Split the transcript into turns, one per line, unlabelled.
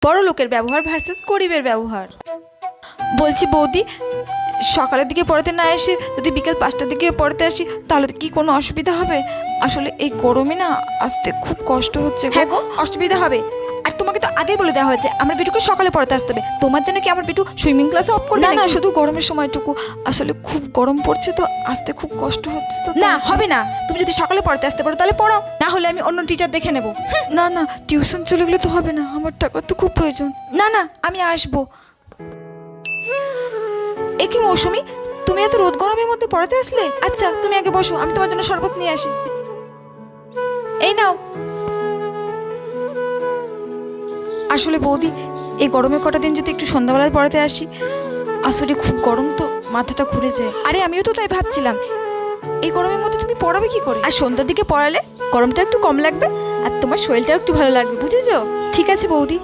বড় লোকের ব্যবহার ভার্সেস গরিবের ব্যবহার। বলছি বৌদি, সকালের দিকে পড়াতে না এসে যদি বিকেল 5টার দিকে পড়াতে আসি তাহলে কি কোনো অসুবিধা হবে? আসলে এই গরমে না আসতে খুব কষ্ট হচ্ছে।
হ্যাঁ গো, অসুবিধা হবে। আর তোমাকে তো আগেই বলে দেওয়া হয়েছে আমার বিটুকে সকালে পড়াতে আসতে হবে। তোমার জন্য কি আমার বিটু সুইমিং ক্লাসে অফ করবে?
না না,
নাকি?
শুধু গরমের সময়টুকু। আসলে খুব গরম পড়ছে তো আসতে খুব কষ্ট হচ্ছে তো।
না হবে না, তুমি যদি সকালে পড়াতে আসতে পারো তাহলে পড়াও, না হলে আমি অন্য টিচার দেখে নেব।
না না, টিউশন চলে গেলে তো হবে না, আমার টাকা তো খুব প্রয়োজন।
না না, আমি আসবো। এ কি মৌসুমি, তুমি এত রোদ গরমের মধ্যে পড়াতে আসলে? আচ্ছা তুমি আগে বসো, আমি তোমার জন্য শরবত নিয়ে আসি। এই নাও।
আসলে বৌদি, এই গরমে কটা দিন যদি একটু সন্ধ্যাবেলায় পড়াতে আসি, আসলে খুব গরম তো মাথাটা ঘুরে যায়।
আরে আমিও তো তাই ভাবছিলাম,
এই গরমের মধ্যে তুমি পড়াবে কি করে?
আর সন্ধ্যার দিকে পড়ালে গরমটা একটু কম লাগবে আর তোমার শরীরটাও একটু ভালো লাগবে, বুঝেছো?
ঠিক আছে বৌদি।